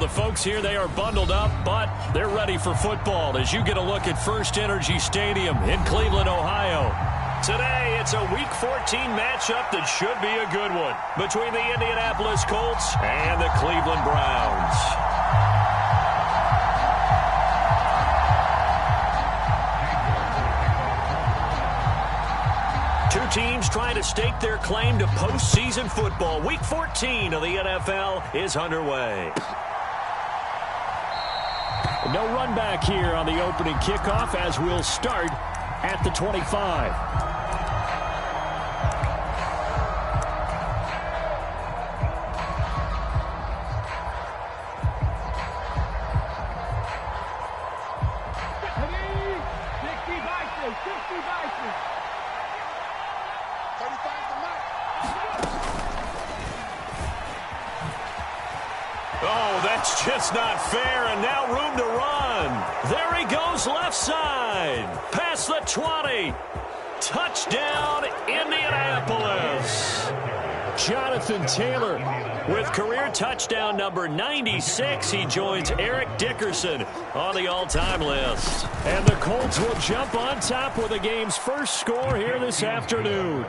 the folks here, they are bundled up, but they're ready for football as you get a look at First Energy Stadium in Cleveland, Ohio. Today, it's a Week 14 matchup that should be a good one between the Indianapolis Colts and the Cleveland Browns. Two teams trying to stake their claim to postseason football. Week 14 of the NFL is underway. No run back here on the opening kickoff as we'll start at the 25. Oh, that's just not fair, and now room to run. There he goes left side. Past the 20. Touchdown, Indianapolis. Jonathan Taylor with career touchdown number 96. He joins Eric Dickerson on the all-time list. And the Colts will jump on top with the game's first score here this afternoon.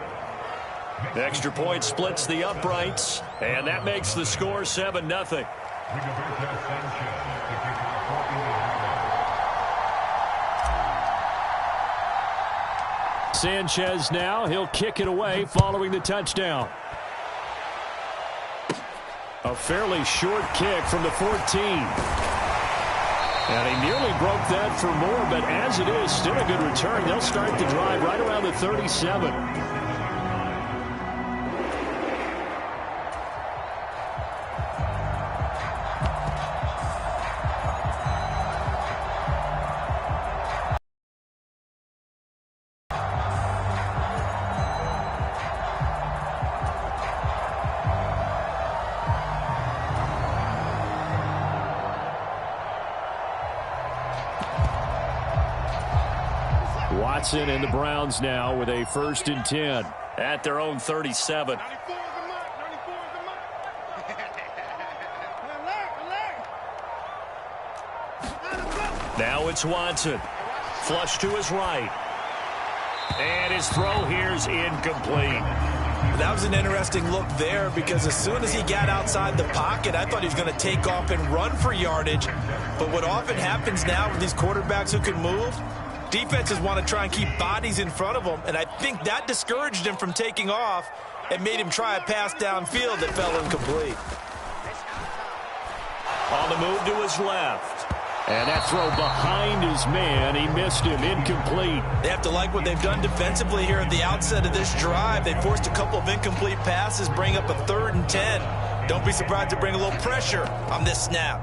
Extra point splits the uprights, and that makes the score 7-0. Sanchez now, he'll kick it away following the touchdown. A fairly short kick from the 14. And he nearly broke that for more, but as it is, still a good return. They'll start the drive right around the 37. Watson and the Browns now with a 1st and 10 at their own 37. Now it's Watson. Flush to his right. And his throw here's incomplete. That was an interesting look there because as soon as he got outside the pocket, I thought he was going to take off and run for yardage. But what often happens now with these quarterbacks who can move, defenses want to try and keep bodies in front of them, and I think that discouraged him from taking off and made him try a pass downfield that fell incomplete. On the move to his left. And that throw behind his man, he missed him, incomplete. They have to like what they've done defensively here at the outset of this drive. They forced a couple of incomplete passes, bring up a 3rd and 10. Don't be surprised to bring a little pressure on this snap.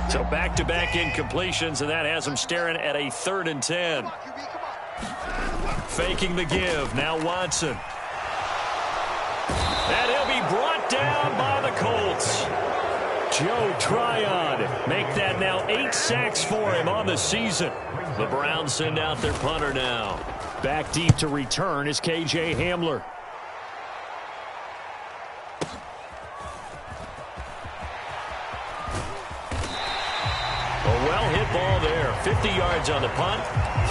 So back-to-back incompletions, and that has him staring at a 3rd and 10. Faking the give, now Watson. And he'll be brought down by the Colts. Joe Tryon make that now 8 sacks for him on the season. The Browns send out their punter now. Back deep to return is KJ Hamler. Well-hit ball there. 50 yards on the punt,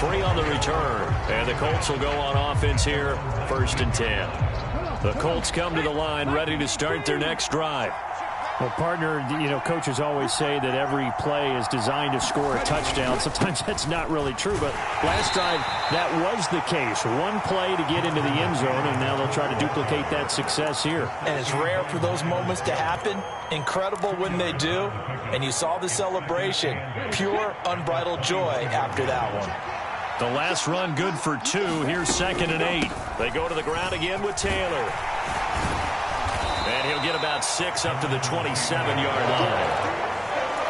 3 on the return. And the Colts will go on offense here, 1st and 10. The Colts come to the line ready to start their next drive. Well, partner, you know, coaches always say that every play is designed to score a touchdown. Sometimes that's not really true, but last drive, that was the case. One play to get into the end zone, and now they'll try to duplicate that success here. And it's rare for those moments to happen. Incredible when they do. And you saw the celebration. Pure, unbridled joy after that one. The last run good for 2. Here's 2nd and 8. They go to the ground again with Taylor. And he'll get about 6 up to the 27-yard line.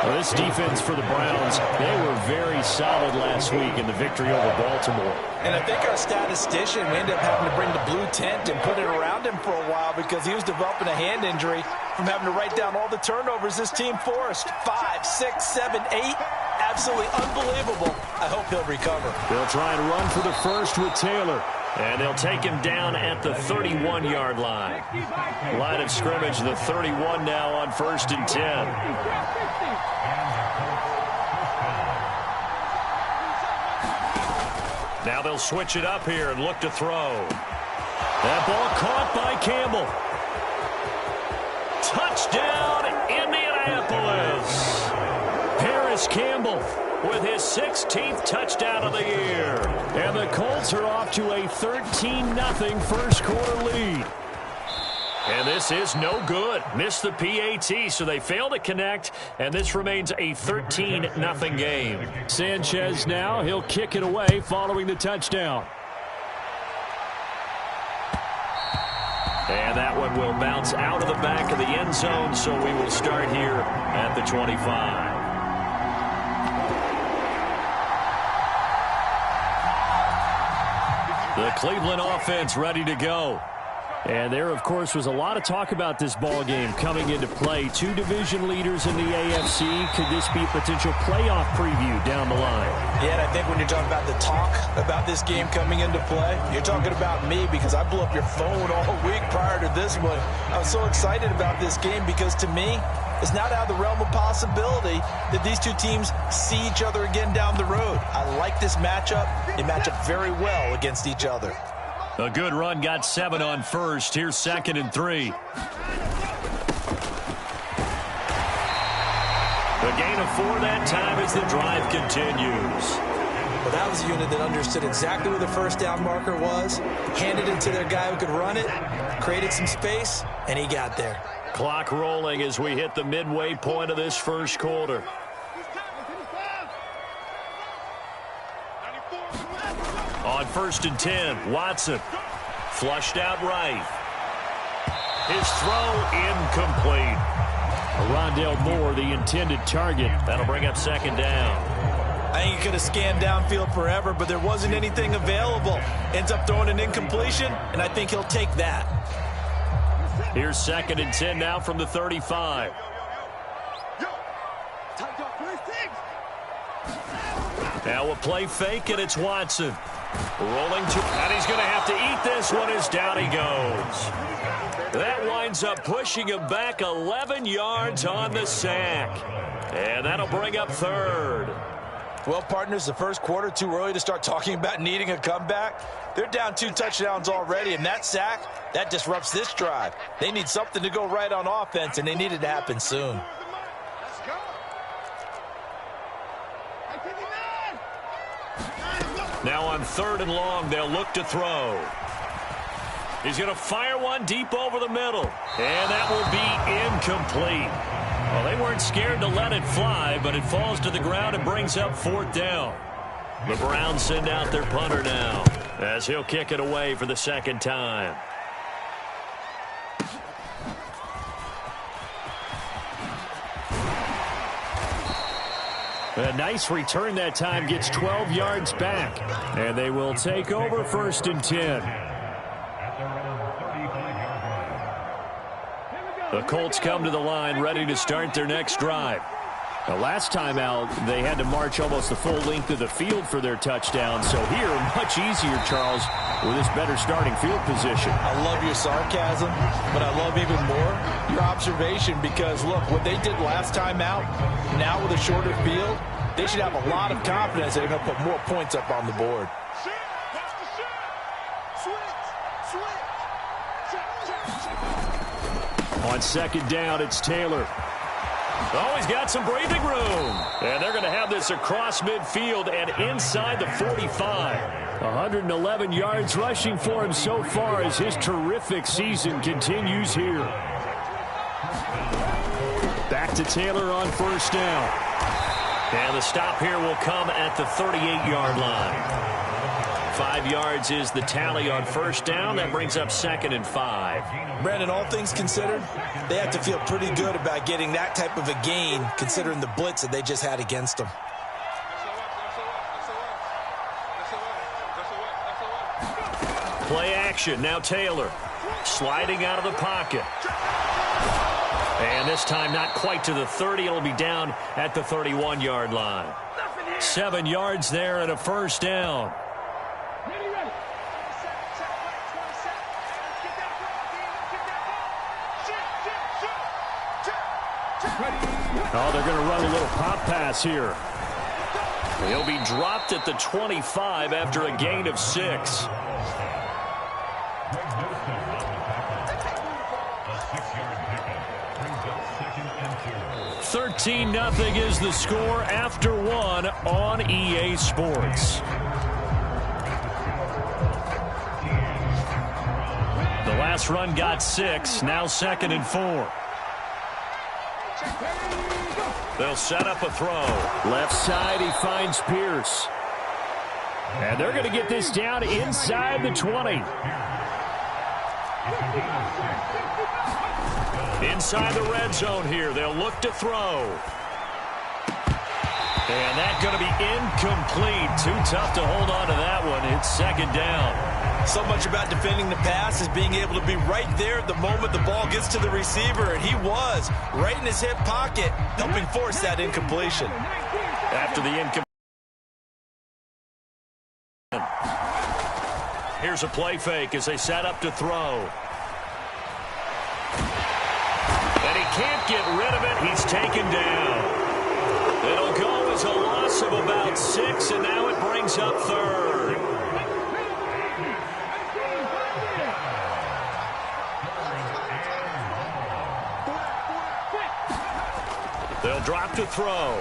Well, this defense for the Browns, they were very solid last week in the victory over Baltimore. And I think our statistician, we ended up having to bring the blue tent and put it around him for a while because he was developing a hand injury from having to write down all the turnovers this team forced. 5, 6, 7, 8. Absolutely unbelievable. I hope he'll recover. They'll try and run for the first with Taylor. And they'll take him down at the 31-yard line. Line of scrimmage, the 31 now on 1st and 10. Now they'll switch it up here and look to throw. That ball caught by Campbell. Touchdown, Indianapolis. Paris Campbell with his 16th touchdown of the year. And the Colts are off to a 13-0 first quarter lead. And this is no good. Missed the PAT, so they fail to connect, and this remains a 13-0 game. Sanchez now, he'll kick it away following the touchdown. And that one will bounce out of the back of the end zone, so we will start here at the 25. The Cleveland offense ready to go. And there, of course, was a lot of talk about this ball game coming into play. Two division leaders in the AFC. Could this be a potential playoff preview down the line? Yeah, and I think when you're talking about the talk about this game coming into play, you're talking about me because I blew up your phone all week prior to this one. I was so excited about this game because, to me, it's not out of the realm of possibility that these two teams see each other again down the road. I like this matchup. They match up very well against each other. A good run, got 7 on first. Here's 2nd and 3. The gain of 4 that time as the drive continues. Well, that was a unit that understood exactly where the first down marker was, handed it to their guy who could run it, created some space, and he got there. Clock rolling as we hit the midway point of this first quarter. On 1st and 10, Watson flushed out right. His throw incomplete. Rondale Moore, the intended target. That'll bring up 2nd down. I think he could have scanned downfield forever, but there wasn't anything available. Ends up throwing an incompletion, and I think he'll take that. Here's 2nd and 10 now from the 35. Now a play fake, and it's Watson. Rolling to, and he's going to have to eat this one as down he goes. That winds up pushing him back 11 yards on the sack. And that'll bring up 3rd. Well, partners, the first quarter, too early to start talking about needing a comeback. They're down 2 touchdowns already, and that sack, that disrupts this drive. They need something to go right on offense, and they need it to happen soon. Now on 3rd and long, they'll look to throw. He's going to fire one deep over the middle. And that will be incomplete. Well, they weren't scared to let it fly, but it falls to the ground and brings up 4th down. The Browns send out their punter now as he'll kick it away for the 2nd time. A nice return that time, gets 12 yards back. And they will take over 1st and 10. The Colts come to the line ready to start their next drive. The last time out, they had to march almost the full length of the field for their touchdown. So here, much easier, Charles, with this better starting field position. I love your sarcasm, but I love even more your observation because, look, what they did last time out, now with a shorter field, they should have a lot of confidence that they're going to put more points up on the board. On 2nd down, it's Taylor. Oh, he's got some breathing room. And they're going to have this across midfield and inside the 45. 111 yards rushing for him so far as his terrific season continues here. Back to Taylor on 1st down. And the stop here will come at the 38-yard line. 5 yards is the tally on 1st down. That brings up 2nd and 5. Brandon, all things considered, they have to feel pretty good about getting that type of a gain considering the blitz that they just had against them. Play action. Now Taylor sliding out of the pocket. And this time not quite to the 30. It'll be down at the 31-yard line. 7 yards there and a 1st down. Oh, they're going to run a little pop pass here. He'll be dropped at the 25 after a gain of 6. $13-0 is the score after 1 on EA Sports. The last run got 6, now 2nd and 4. They'll set up a throw. Left side, he finds Pierce. And they're going to get this down inside the 20. Inside the red zone here. They'll look to throw. And that's going to be incomplete. Too tough to hold on to that one. It's 2nd down. So much about defending the pass is being able to be right there at the moment the ball gets to the receiver, and he was right in his hip pocket, helping force that incompletion. After the incompletion. Here's a play fake as they set up to throw. And he can't get rid of it. He's taken down. It'll go as a loss of about 6, and now it brings up 3rd. They'll drop to throw.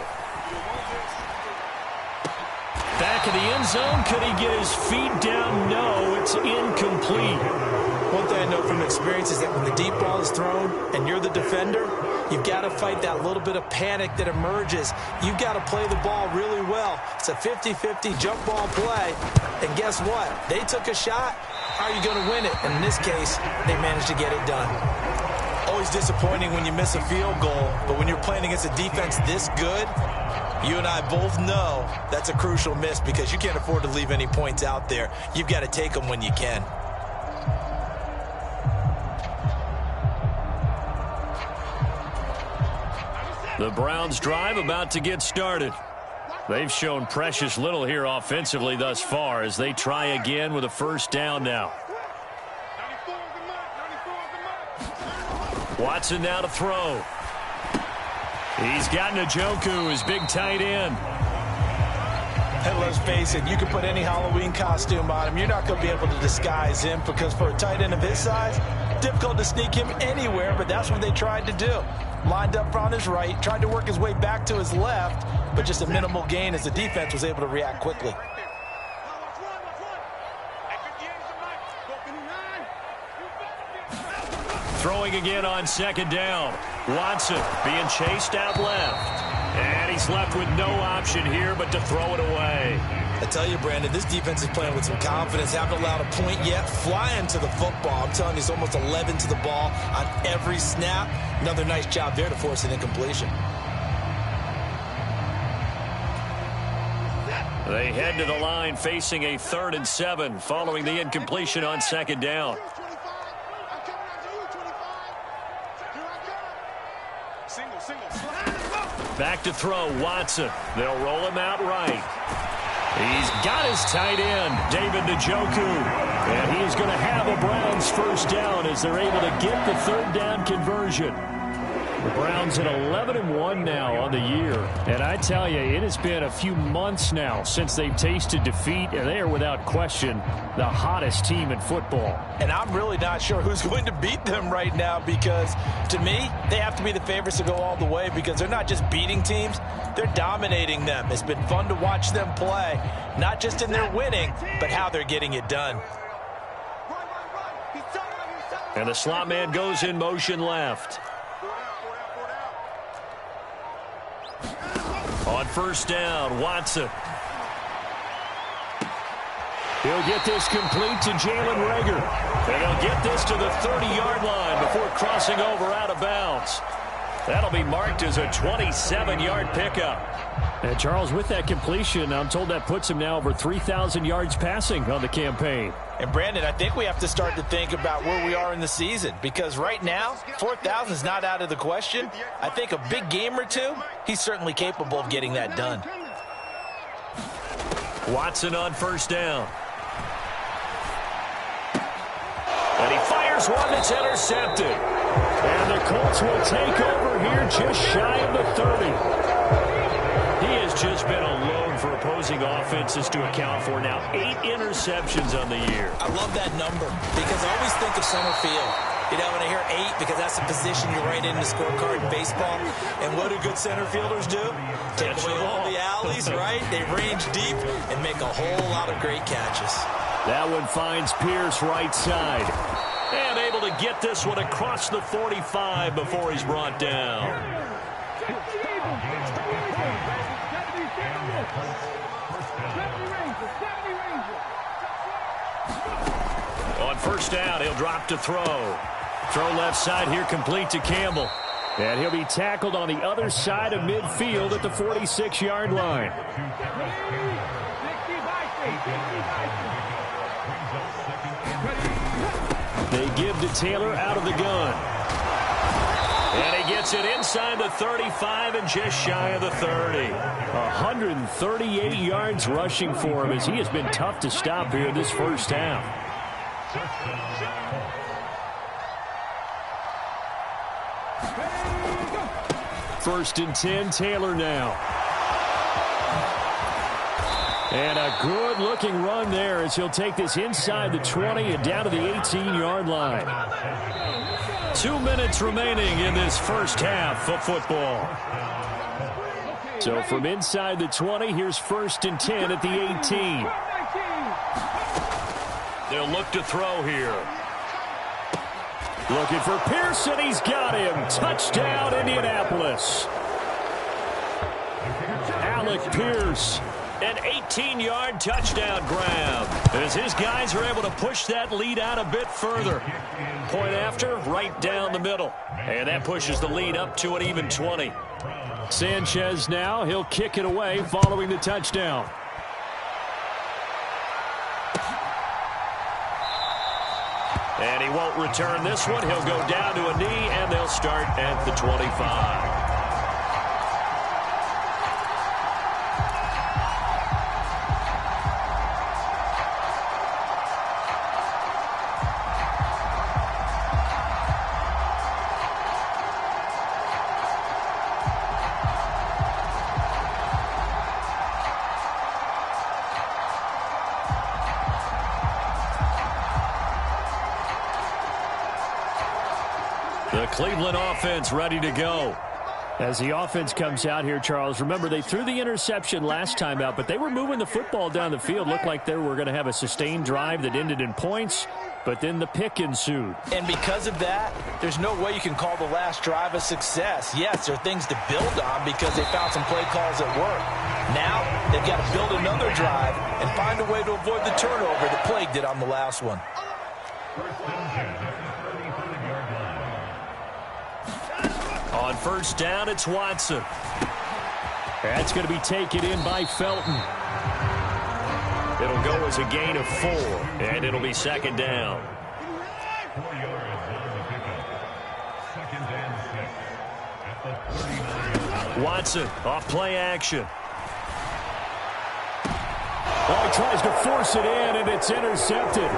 Back in the end zone. Could he get his feet down? No, it's incomplete. One thing I know from experience is that when the deep ball is thrown and you're the defender, you've got to fight that little bit of panic that emerges. You've got to play the ball really well. It's a 50-50 jump ball play. And guess what? They took a shot. How are you going to win it? And in this case, they managed to get it done. Always disappointing when you miss a field goal, but when you're playing against a defense this good, you and I both know that's a crucial miss because you can't afford to leave any points out there. You've got to take them when you can. The Browns' drive about to get started. They've shown precious little here offensively thus far as they try again with a 1st down now. Watson now to throw. He's got Njoku, his big tight end. And let's face it, you can put any Halloween costume on him. You're not going to be able to disguise him because for a tight end of his size, difficult to sneak him anywhere, but that's what they tried to do. Lined up on his right, tried to work his way back to his left, but just a minimal gain as the defense was able to react quickly. Throwing again on 2nd down. Watson being chased out left. And he's left with no option here but to throw it away. I tell you, Brandon, this defense is playing with some confidence. Haven't allowed a point yet. Flying to the football. I'm telling you, it's almost 11 to the ball on every snap. Another nice job there to force an incompletion. They head to the line facing a 3rd and 7 following the incompletion on 2nd down. Back to throw, Watson. They'll roll him out right. He's got his tight end, David Njoku. And he's going to have a Browns 1st down as they're able to get the 3rd down conversion. The Browns at 11-1 now on the year. And I tell you, it has been a few months now since they've tasted defeat, and they are without question the hottest team in football. And I'm really not sure who's going to beat them right now because, to me, they have to be the favorites to go all the way because they're not just beating teams, they're dominating them. It's been fun to watch them play, not just in their winning, but how they're getting it done. And the slot man goes in motion left. On 1st down, Watson. He'll get this complete to Jalen Reagor. And he'll get this to the 30-yard line before crossing over out of bounds. That'll be marked as a 27-yard pickup. And Charles, with that completion, I'm told that puts him now over 3,000 yards passing on the campaign. And Brandon, I think we have to start to think about where we are in the season because right now, 4,000 is not out of the question. I think a big game or two, he's certainly capable of getting that done. Watson on 1st down. And he fires one that's intercepted. And the Colts will take over here just shy of the 30. He has just been alone for opposing offenses to account for now 8 interceptions on the year. I love that number because I always think of center field. You know, when I hear 8, because that's the position you write in the scorecard in baseball. And what do good center fielders do? Take away all the alleys, right? They range deep and make a whole lot of great catches. That one finds Pierce right side. And able to get this one across the 45 before he's brought down. On first down, he'll drop to throw. Throw left side here, complete to Campbell. And he'll be tackled on the other side of midfield at the 46-yard line. They give to Taylor out of the gun. And he gets it inside the 35 and just shy of the 30. 138 yards rushing for him as he has been tough to stop here this first half. First and 10, Taylor now. And a good-looking run there as he'll take this inside the 20 and down to the 18-yard line. 2 minutes remaining in this first half of football. So from inside the 20, here's first and 10 at the 18. They'll look to throw here. Looking for Pearson. He's got him. Touchdown, Indianapolis. Alec Pierce. An 18-yard touchdown grab as his guys are able to push that lead out a bit further. Point after, right down the middle. And that pushes the lead up to an even 20. Sanchez now. He'll kick it away following the touchdown. And he won't return this one. He'll go down to a knee, and they'll start at the 25. The Cleveland offense ready to go. As the offense comes out here, Charles, remember they threw the interception last time out, but they were moving the football down the field. Looked like they were going to have a sustained drive that ended in points, but then the pick ensued. And because of that, there's no way you can call the last drive a success. Yes, there are things to build on because they found some play calls that work. Now they've got to build another drive and find a way to avoid the turnover that plagued it on the last one. On first down, it's Watson. That's going to be taken in by Felton. It'll go as a gain of 4, and it'll be second down. Watson off play action. Oh, he tries to force it in, and it's intercepted.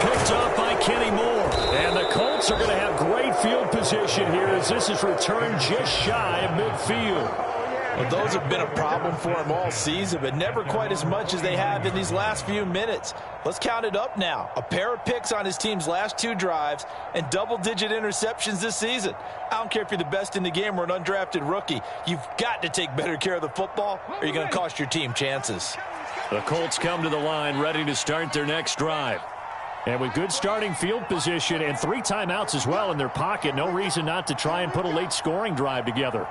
Picked up by Kenny Moore. And the Colts are going to have great field position here as this is returned just shy of midfield. Well, those have been a problem for him all season, but never quite as much as they have in these last few minutes. Let's count it up now. A pair of picks on his team's last 2 drives and double-digit interceptions this season. I don't care if you're the best in the game or an undrafted rookie. You've got to take better care of the football or you're going to cost your team chances. The Colts come to the line ready to start their next drive. And with good starting field position and 3 timeouts as well in their pocket, no reason not to try and put a late scoring drive together.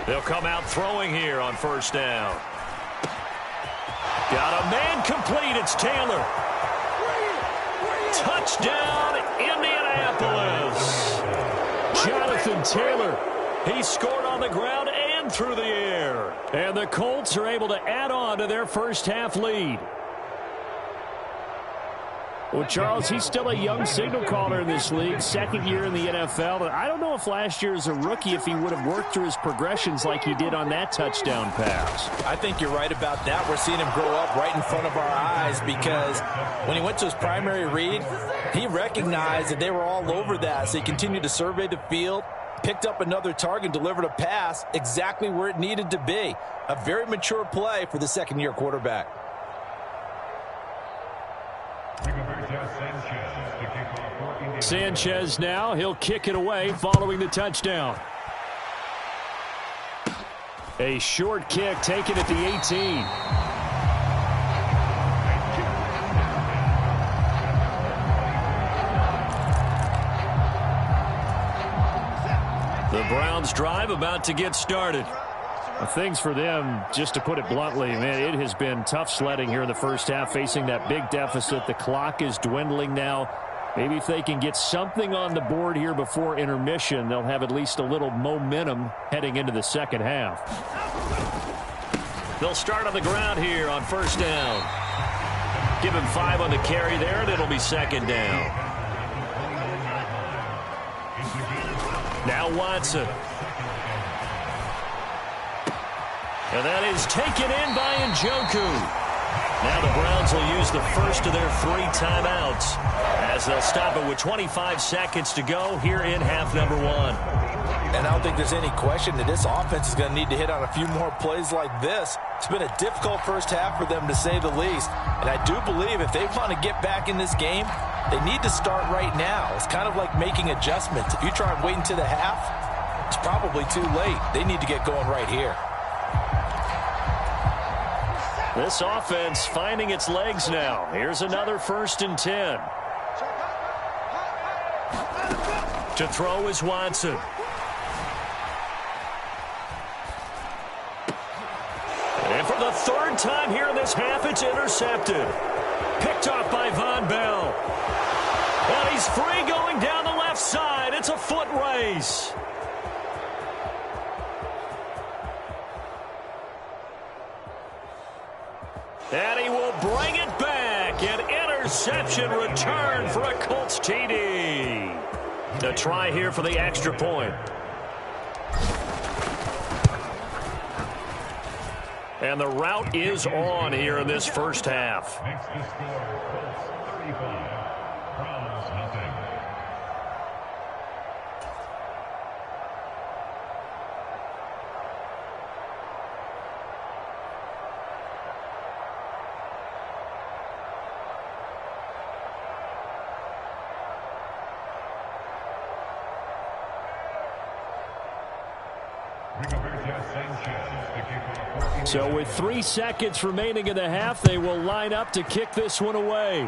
They'll come out throwing here on first down. Got a man complete. It's Taylor. Touchdown, Indianapolis. Jonathan Taylor. He scored on the ground and through the air. And the Colts are able to add on to their first half lead. Well, Charles, he's still a young signal caller in this league, second year in the NFL. But I don't know if last year as a rookie, if he would have worked through his progressions like he did on that touchdown pass. I think you're right about that. We're seeing him grow up right in front of our eyes because when he went to his primary read, he recognized that they were all over that. So he continued to survey the field, picked up another target, delivered a pass exactly where it needed to be. A very mature play for the second-year quarterback. Sanchez now, he'll kick it away following the touchdown. A short kick taken at the 18. The Browns drive about to get started. Things for them, just to put it bluntly, man, it has been tough sledding here in the first half, facing that big deficit. The clock is dwindling now. Maybe if they can get something on the board here before intermission, they'll have at least a little momentum heading into the second half. They'll start on the ground here on first down. Give him 5 on the carry there, and it'll be second down. Now Watson. And that is taken in by Njoku. Now the Browns will use the first of their 3 timeouts as they'll stop it with 25 seconds to go here in half number 1. And I don't think there's any question that this offense is going to need to hit on a few more plays like this. It's been a difficult first half for them, to say the least. And I do believe if they want to get back in this game, they need to start right now. It's kind of like making adjustments. If you try and wait until the half, it's probably too late. They need to get going right here. This offense finding its legs now. Here's another 1st and 10. To throw is Watson. And for the 3rd time here in this half, it's intercepted. Picked off by Von Bell. And he's free going down the left side. It's a foot race. And he will bring it back. An interception return for a Colts TD. The try here for the extra point. And the route is on here in this first half. Makes the score Colts 35, Browns nothing. So with 3 seconds remaining in the half, they will line up to kick this one away.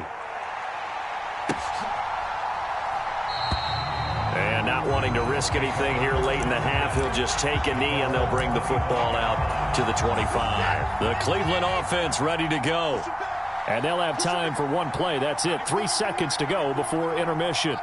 And not wanting to risk anything here late in the half, he'll just take a knee and they'll bring the football out to the 25. The Cleveland offense ready to go. And they'll have time for 1 play. That's it. 3 seconds to go before intermission.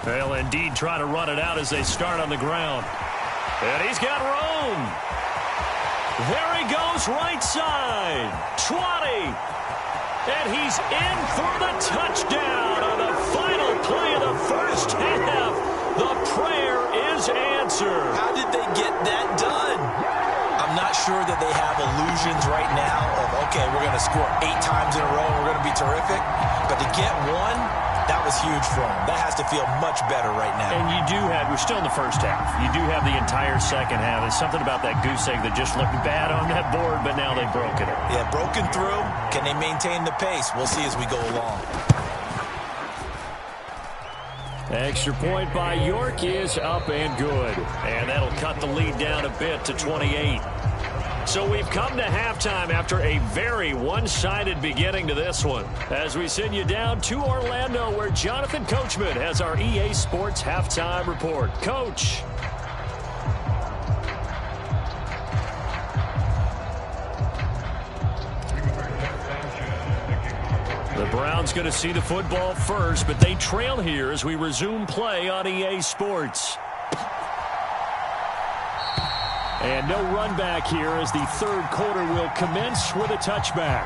They'll indeed try to run it out as they start on the ground. And he's got room. There he goes, right side. 20. And he's in for the touchdown on the final play of the first half. The prayer is answered. How did they get that done? I'm not sure that they have illusions right now of, okay, we're going to score 8 times in a row and we're going to be terrific. But to get one, that was huge for them. That has to feel much better right now. And you do have, we're still in the first half. You do have the entire second half. There's something about that goose egg that just looked bad on that board, but now they've broken it. Yeah, broken through. Can they maintain the pace? We'll see as we go along. Extra point by York is up and good. And that'll cut the lead down a bit to 28. So we've come to halftime after a very one-sided beginning to this one. As we send you down to Orlando, where Jonathan Coachman has our EA Sports halftime report. Coach. The Browns going to see the football first, but they trail here as we resume play on EA Sports. And no run back here as the third quarter will commence with a touchback.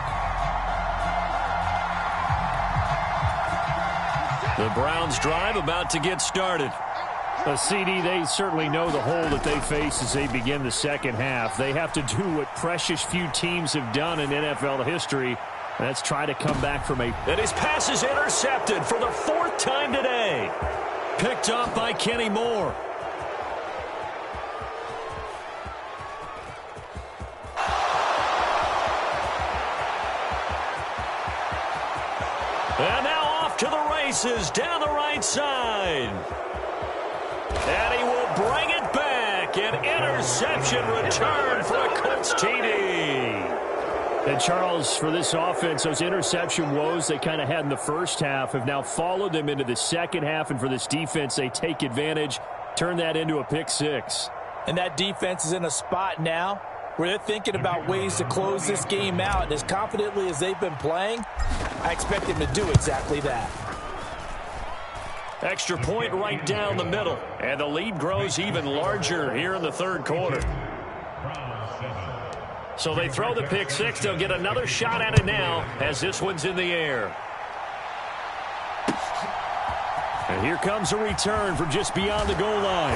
The Browns drive about to get started. CD, they certainly know the hole that they face as they begin the second half. They have to do what precious few teams have done in NFL history. Let's try to come back from a... And his pass is intercepted for the fourth time today. Picked up by Kenny Moore. And now off to the races down the right side. And he will bring it back. An interception return for a Colts TD. And Charles, for this offense, those interception woes they kind of had in the first half have now followed them into the second half. And for this defense, they take advantage, turn that into a pick six. And that defense is in a spot now where they're thinking about ways to close this game out. And as confidently as they've been playing, I expect them to do exactly that. Extra point right down the middle. And the lead grows even larger here in the third quarter. So they throw the pick six. They'll get another shot at it now as this one's in the air. And here comes a return from just beyond the goal line.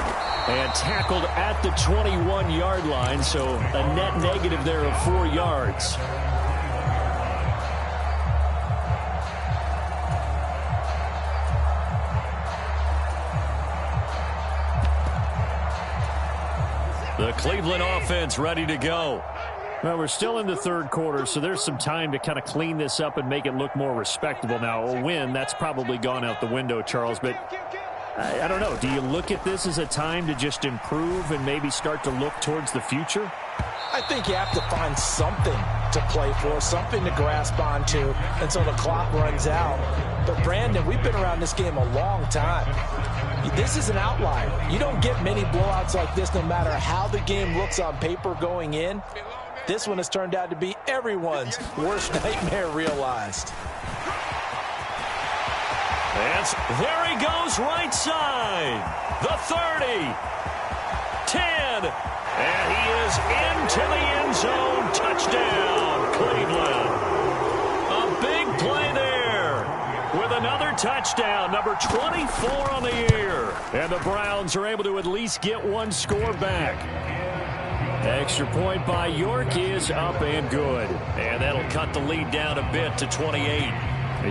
And tackled at the 21-yard line, so a net negative there of 4 yards. The Cleveland offense ready to go. Well, we're still in the third quarter, so there's some time to kind of clean this up and make it look more respectable. Now, a win, that's probably gone out the window, Charles, but I don't know. Do you look at this as a time to just improve and maybe start to look towards the future? I think you have to find something to play for, something to grasp onto until the clock runs out. But, Brandon, we've been around this game a long time. This is an outlier. You don't get many blowouts like this no matter how the game looks on paper going in. This one has turned out to be everyone's worst nightmare realized. There he goes right side. The 30. 10. And he is into the end zone. Touchdown, Cleveland. A big play there with another touchdown, number 24 on the year. And the Browns are able to at least get one score back. Extra point by York is up and good. And that'll cut the lead down a bit to 28.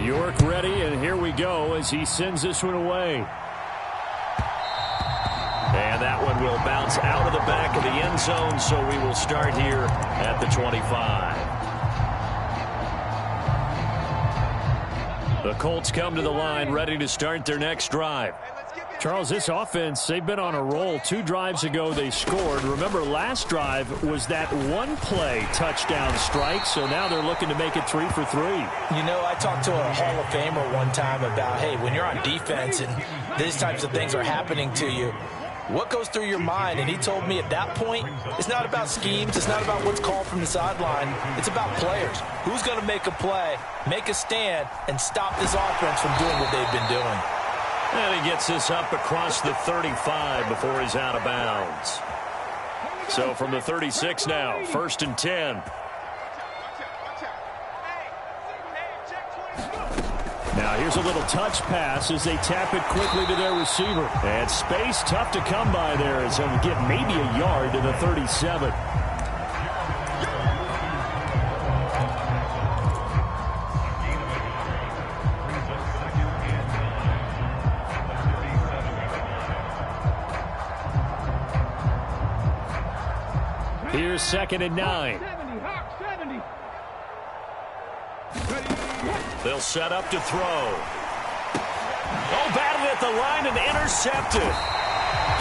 York ready, and here we go as he sends this one away. And that one will bounce out of the back of the end zone, so we will start here at the 25. The Colts come to the line ready to start their next drive. Charles, this offense, they've been on a roll. 2 drives ago they scored. Remember, last drive was that one-play touchdown strike, so now they're looking to make it 3 for 3. You know, I talked to a Hall of Famer one time about, hey, when you're on defense and these types of things are happening to you, what goes through your mind? And he told me at that point, it's not about schemes. It's not about what's called from the sideline. It's about players. Who's going to make a play, make a stand, and stop this offense from doing what they've been doing? And he gets this up across the 35 before he's out of bounds. So from the 36 now, 1st and 10. Now here's a little touch pass as they tap it quickly to their receiver. And space tough to come by there as he'll get maybe a yard to the 37. Here's 2nd and 9. They'll set up to throw. Oh, batted at the line and intercepted.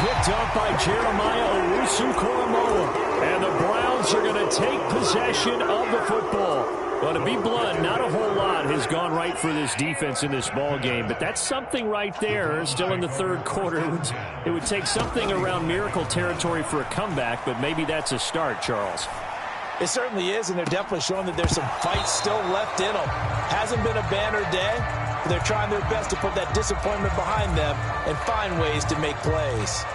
Picked up by Jeremiah Owusu-Koramoah. And the Browns are going to take possession of the football. Well, to be blunt, not a whole lot has gone right for this defense in this ball game, but that's something right there. Still in the third quarter. It would take something around miracle territory for a comeback, but maybe that's a start, Charles. It certainly is, and they're definitely showing that there's some fight still left in them. Hasn't been a banner day, but they're trying their best to put that disappointment behind them and find ways to make plays.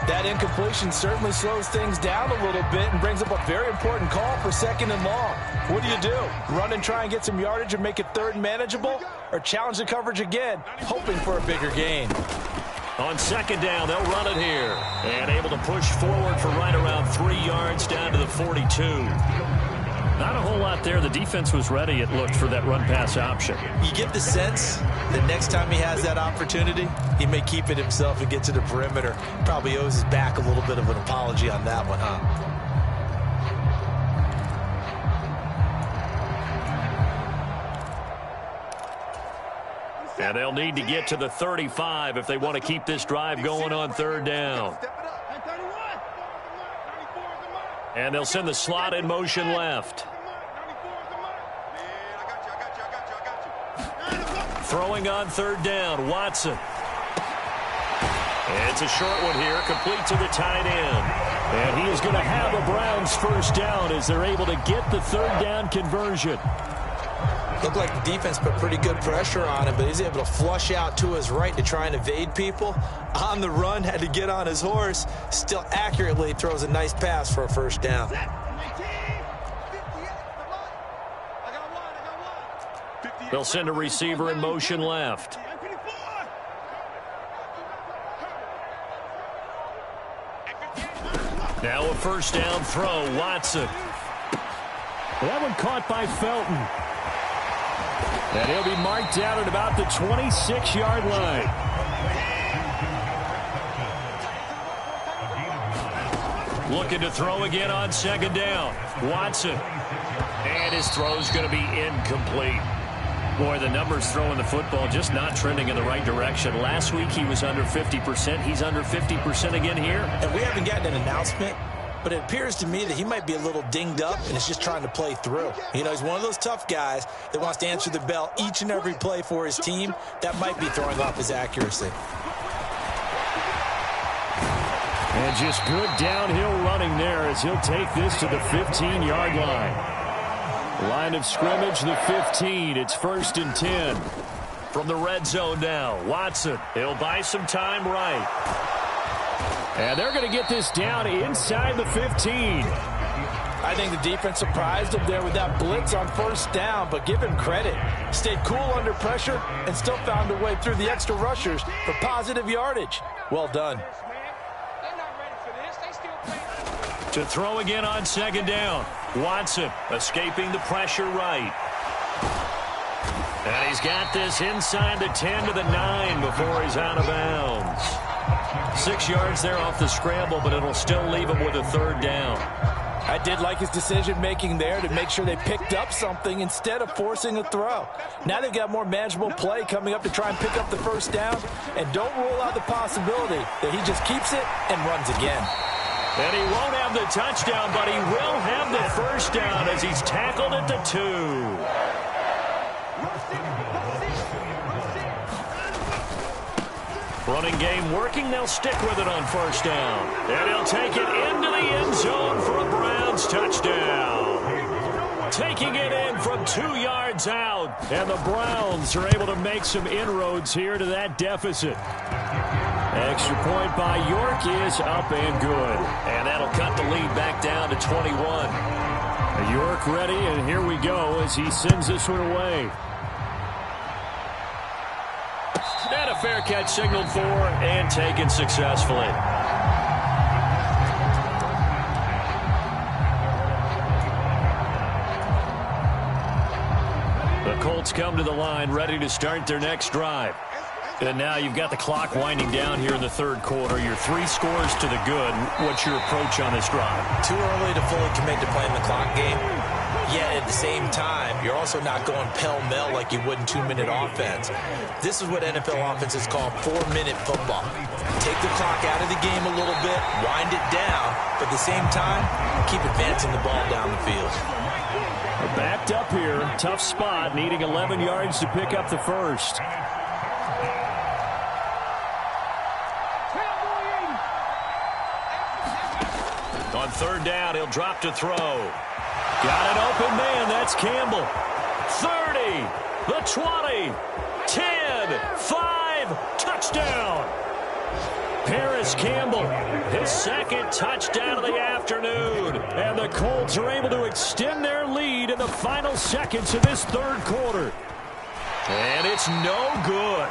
That incompletion certainly slows things down a little bit and brings up a very important call for 2nd and long. What do? Run and try and get some yardage and make it 3rd and manageable, or challenge the coverage again, hoping for a bigger gain? On 2nd down, they'll run it here. And able to push forward for right around 3 yards down to the 42. Not a whole lot there. The defense was ready, it looked, for that run-pass option. You get the sense that next time he has that opportunity, he may keep it himself and get to the perimeter. Probably owes his back a little bit of an apology on that one, huh? And they'll need to get to the 35 if they want to keep this drive going on 3rd down. And they'll send the slot in motion left. Throwing on 3rd down, Watson. It's a short one here, complete to the tight end. And he is going to have the Browns 1st down as they're able to get the 3rd down conversion. Looked like the defense put pretty good pressure on him, but he's able to flush out to his right to try and evade people. On the run, had to get on his horse. Still accurately throws a nice pass for a 1st down. They'll send a receiver in motion left. Now a 1st down throw, Watson. That one caught by Felton. And he'll be marked down at about the 26-yard line. Looking to throw again on 2nd down. Watson. And his throw's going to be incomplete. Boy, the numbers throwing the football just not trending in the right direction. Last week he was under 50%. He's under 50% again here. And we haven't gotten an announcement, but it appears to me that he might be a little dinged up and is just trying to play through. You know, he's one of those tough guys that wants to answer the bell each and every play for his team. That might be throwing off his accuracy. And just good downhill running there as he'll take this to the 15-yard line. Line of scrimmage, the 15. It's 1st and 10. From the red zone now, Watson. He'll buy some time right. And they're going to get this down inside the 15. I think the defense surprised him there with that blitz on 1st down, but give him credit. Stayed cool under pressure and still found a way through the extra rushers for positive yardage. Well done. To throw again on 2nd down. Watson escaping the pressure right. And he's got this inside the 10 to the 9 before he's out of bounds. 6 yards there off the scramble, but it'll still leave him with a 3rd down. I did like his decision-making there to make sure they picked up something instead of forcing a throw. Now they've got more manageable play coming up to try and pick up the 1st down, and don't rule out the possibility that he just keeps it and runs again. And he won't have the touchdown, but he will have the 1st down as he's tackled at the 2. Running game working. They'll stick with it on 1st down. And he'll take it into the end zone for a Browns touchdown. Taking it in from 2 yards out. And the Browns are able to make some inroads here to that deficit. Extra point by York is up and good. And that'll cut the lead back down to 21. York ready, and here we go as he sends this one away. And a fair catch signaled for and taken successfully. The Colts come to the line ready to start their next drive. And now you've got the clock winding down here in the 3rd quarter. You're 3 scores to the good. What's your approach on this drive? Too early to fully commit to playing the clock game. Yet at the same time, you're also not going pell-mell like you would in 2-minute offense. This is what NFL offenses call 4-minute football. Take the clock out of the game a little bit, wind it down, but at the same time, keep advancing the ball down the field. We're backed up here. Tough spot, needing 11 yards to pick up the 1st. On 3rd down, he'll drop to throw. Got an open man. That's Campbell. 30, the 20, 10, 5, touchdown. Paris Campbell, his second touchdown of the afternoon. And the Colts are able to extend their lead in the final seconds of this third quarter. And it's no good.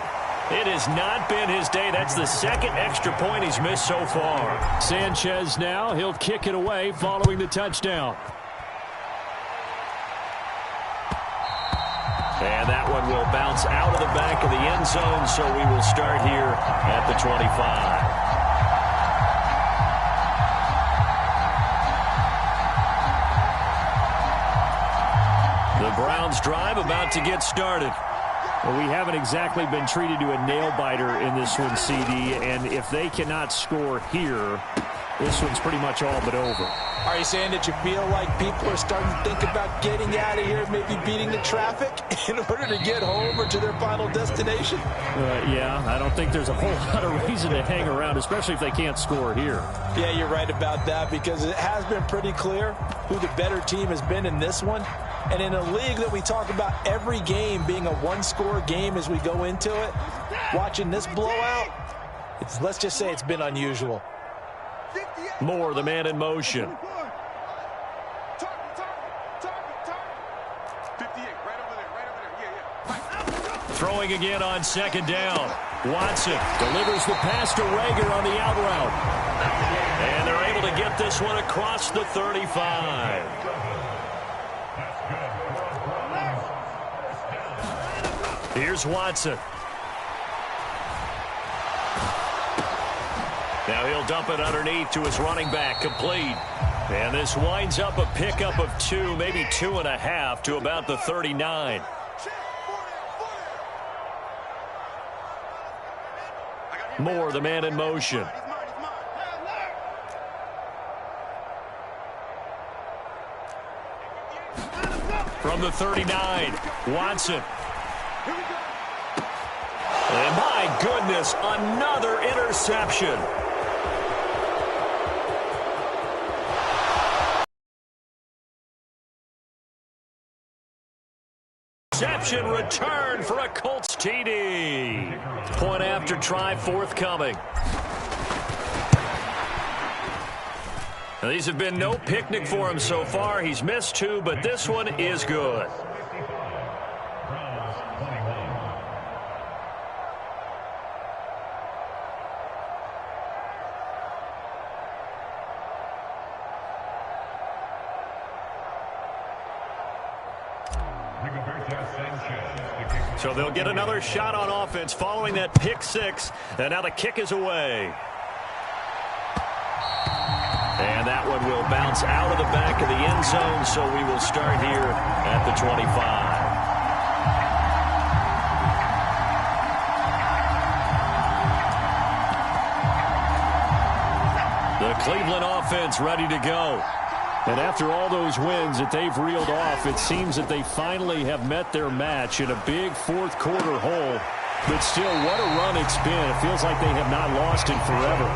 It has not been his day. That's the second extra point he's missed so far. Sanchez now, he'll kick it away following the touchdown. And that one will bounce out of the back of the end zone, so we will start here at the 25. The Browns drive about to get started. Well, we haven't exactly been treated to a nail-biter in this one, CD, and if they cannot score here, this one's pretty much all but over. Are you saying that you feel like people are starting to think about getting out of here, maybe beating the traffic in order to get home or to their final destination? Yeah, I don't think there's a whole lot of reason to hang around, especially if they can't score here. Yeah, you're right about that, because it has been pretty clear who the better team has been in this one. And in a league that we talk about every game being a one-score game as we go into it, watching this blowout, let's just say it's been unusual. Moore, the man in motion. Throwing again on second down. Watson delivers the pass to Rager on the out route. And they're able to get this one across the 35. Here's Watson. Now he'll dump it underneath to his running back, complete. And this winds up a pickup of 2, maybe 2.5 to about the 39. Moore, the man in motion. From the 39, Watson. And my goodness, another interception. Interception return for a Colts TD. Point after try forthcoming. Now, these have been no picnic for him so far. He's missed 2, but this one is good. So they'll get another shot on offense following that pick 6. And now the kick is away. And that one will bounce out of the back of the end zone, so we will start here at the 25. The Cleveland offense ready to go. And after all those wins that they've reeled off, it seems that they finally have met their match in a big fourth quarter hole. But still, what a run it's been. It feels like they have not lost in forever.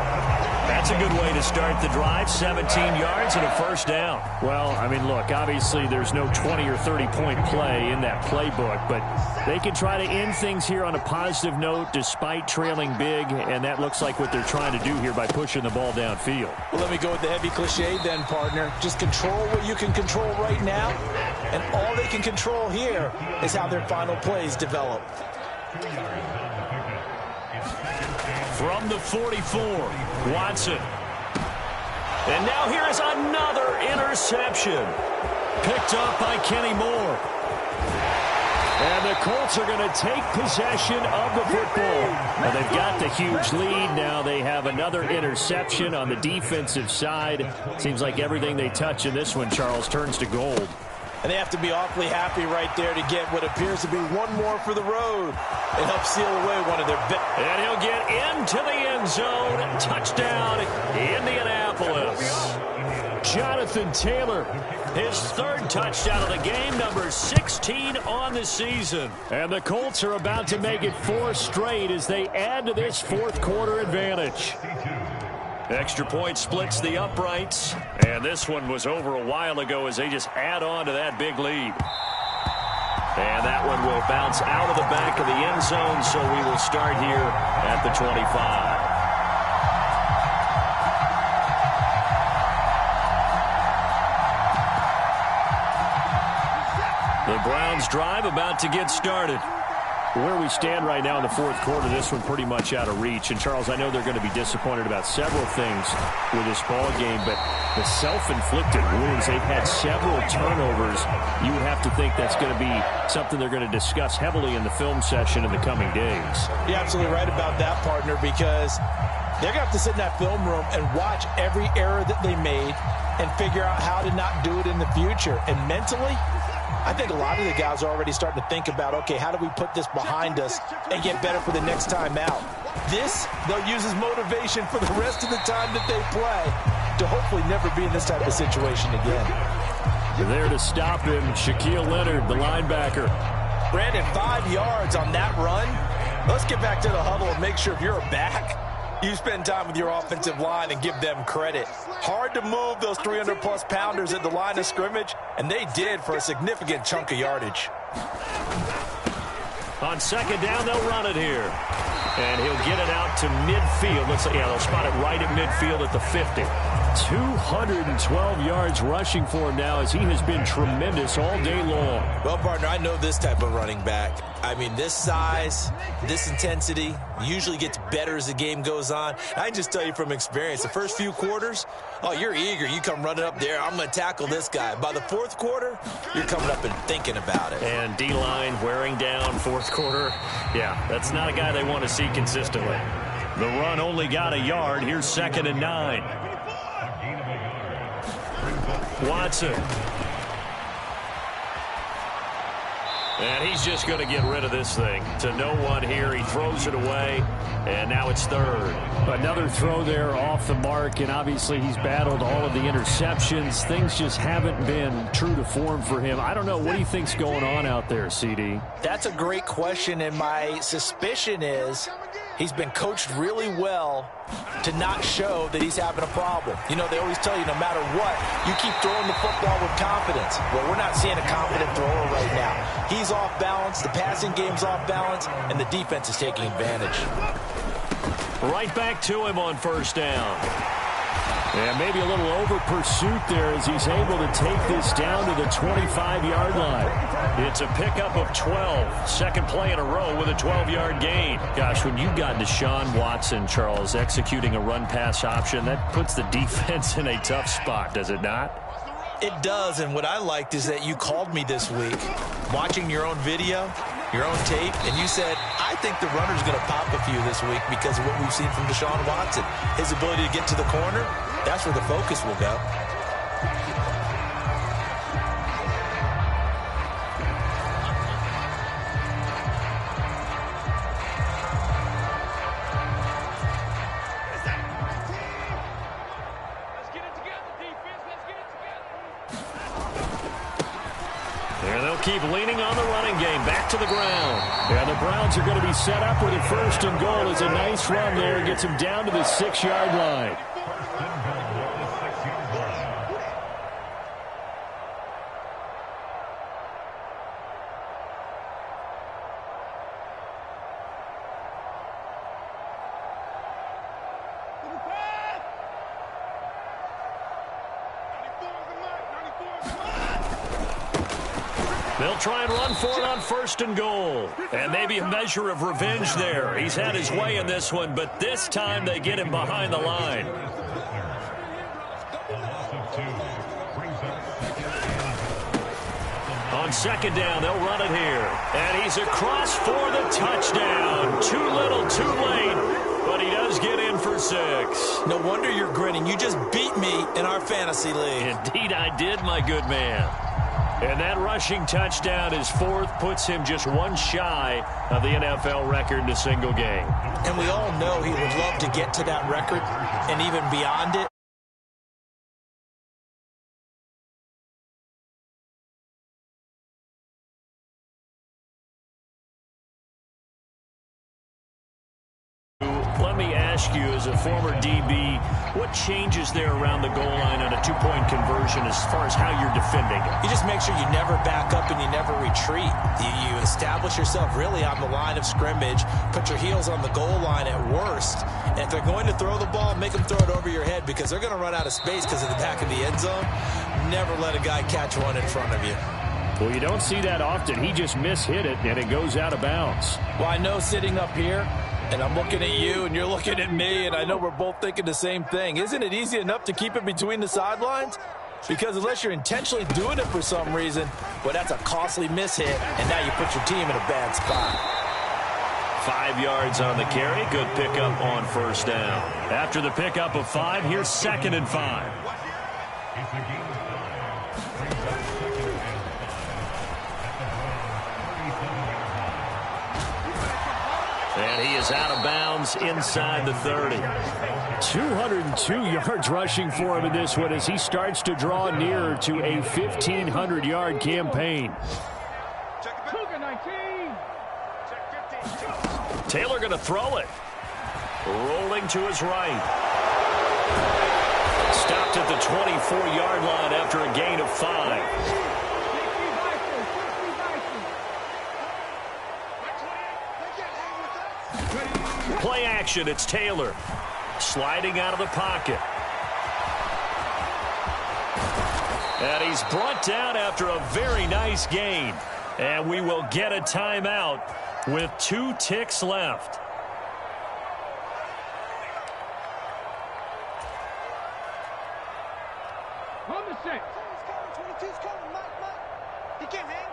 That's a good way to start the drive. 17 yards and a first down. Well, I mean, look, obviously there's no 20 or 30-point play in that playbook, but they can try to end things here on a positive note despite trailing big, and that looks like what they're trying to do here by pushing the ball downfield. Well, let me go with the heavy cliche then, partner. Just control what you can control right now, and all they can control here is how their final plays develop. From the 44, Watson. And now here is another interception. Picked up by Kenny Moore. And the Colts are going to take possession of the football. Well, they've got the huge lead. Now they have another interception on the defensive side. Seems like everything they touch in this one, Charles, turns to gold. And they have to be awfully happy right there to get what appears to be one more for the road and help seal away one of their best. And he'll get into the end zone. Touchdown, Indianapolis. Jonathan Taylor, his third touchdown of the game, number 16 on the season. And the Colts are about to make it 4 straight as they add to this fourth quarter advantage. Extra point splits the uprights. And this one was over a while ago as they just add on to that big lead. And that one will bounce out of the back of the end zone, so we will start here at the 25. The Browns drive about to get started. Where we stand right now in the fourth quarter, this one pretty much out of reach. And, Charles, I know they're going to be disappointed about several things with this ball game, but the self-inflicted wounds, they've had several turnovers. You would have to think that's going to be something they're going to discuss heavily in the film session in the coming days. You're absolutely right about that, partner, because they're going to have to sit in that film room and watch every error that they made and figure out how to not do it in the future. And mentally, I think a lot of the guys are already starting to think about, okay, how do we put this behind us and get better for the next time out? This, they'll use as motivation for the rest of the time that they play to hopefully never be in this type of situation again. There to stop him, Shaquille Leonard, the linebacker. Brandon, 5 yards on that run. Let's get back to the huddle and make sure if you're a back, you spend time with your offensive line and give them credit. Hard to move those 300-plus pounders at the line of scrimmage, and they did for a significant chunk of yardage. On second down, they'll run it here. And he'll get it out to midfield. They'll spot it right at midfield at the 50. 212 yards rushing for him now as he has been tremendous all day long. Well, partner, I know this type of running back. I mean, this size, this intensity usually gets better as the game goes on. I can just tell you from experience, the first few quarters, oh, you're eager. You come running up there, I'm going to tackle this guy. By the fourth quarter, you're coming up and thinking about it. And D-line wearing down fourth quarter. Yeah, that's not a guy they want to see consistently. The run only got a yard. Here's 2nd and 9. Watson. And he's just going to get rid of this thing to no one here. He throws it away, and now it's 3rd. Another throw there off the mark, and obviously he's battled all of the interceptions. Things just haven't been true to form for him. I don't know. What do you think's going on out there, CD? That's a great question, and my suspicion is he's been coached really well to not show that he's having a problem. You know, they always tell you no matter what, you keep throwing the football with confidence. Well, we're not seeing a confident thrower right now. He's off balance, the passing game's off balance, and the defense is taking advantage. Right back to him on first down. And maybe a little over pursuit there as he's able to take this down to the 25-yard line. It's a pickup of 12. Second play in a row with a 12-yard gain. Gosh, when you got Deshaun Watson, Charles, executing a run-pass option, that puts the defense in a tough spot, does it not? It does, and what I liked is that you called me this week, watching your own video, your own tape, and you said, I think the runner's going to pop a few this week because of what we've seen from Deshaun Watson. His ability to get to the corner, that's where the focus will go. Keep leaning on the running game. Back to the ground. Yeah, the Browns are going to be set up with a 1st and goal. It's a nice run there. Gets him down to the 6-yard line. They'll try and run for it on 1st and goal. And maybe a measure of revenge there. He's had his way in this one, but this time they get him behind the line. On second down, they'll run it here. And he's across for the touchdown. Too little, too late. But he does get in for 6. No wonder you're grinning. You just beat me in our fantasy league. Indeed I did, my good man. And that rushing touchdown is 4th, puts him just one shy of the NFL record in a single game. And we all know he would love to get to that record and even beyond it. Let me ask ask you, as a former DB, what changes there around the goal line on a two-point conversion as far as how you're defending it? You just make sure you never back up and you never retreat. You establish yourself really on the line of scrimmage, put your heels on the goal line at worst, and if they're going to throw the ball, make them throw it over your head because they're going to run out of space because of the back of the end zone. Never let a guy catch one in front of you. Well, you don't see that often. He just mishit it, and it goes out of bounds. Well, I know sitting up here, and I'm looking at you, and you're looking at me, and I know we're both thinking the same thing. Isn't it easy enough to keep it between the sidelines? Because unless you're intentionally doing it for some reason, well, that's a costly mishit, and now you put your team in a bad spot. 5 yards on the carry. Good pickup on first down. After the pickup of 5, here's 2nd and 5. And he is out of bounds inside the 30. 202 yards rushing for him in this one as he starts to draw nearer to a 1,500-yard campaign. Taylor going to throw it. Rolling to his right. Stopped at the 24-yard line after a gain of 5. Play action, it's Taylor. Sliding out of the pocket. And he's brought down after a very nice gain. And we will get a timeout with 2 ticks left. On the 6. 22's coming, Mike. He can't hang.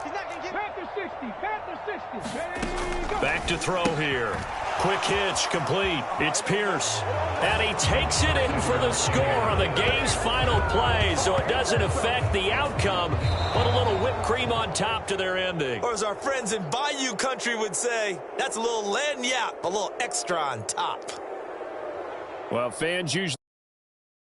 He's not going to get Panther 60. Panther 60. Ready, go. Back to throw here. Quick hitch, complete. It's Pierce. And he takes it in for the score on the game's final play, so it doesn't affect the outcome, but a little whipped cream on top to their ending. Or as our friends in Bayou country would say, that's a little lagniappe, a little extra on top. Well, fans usually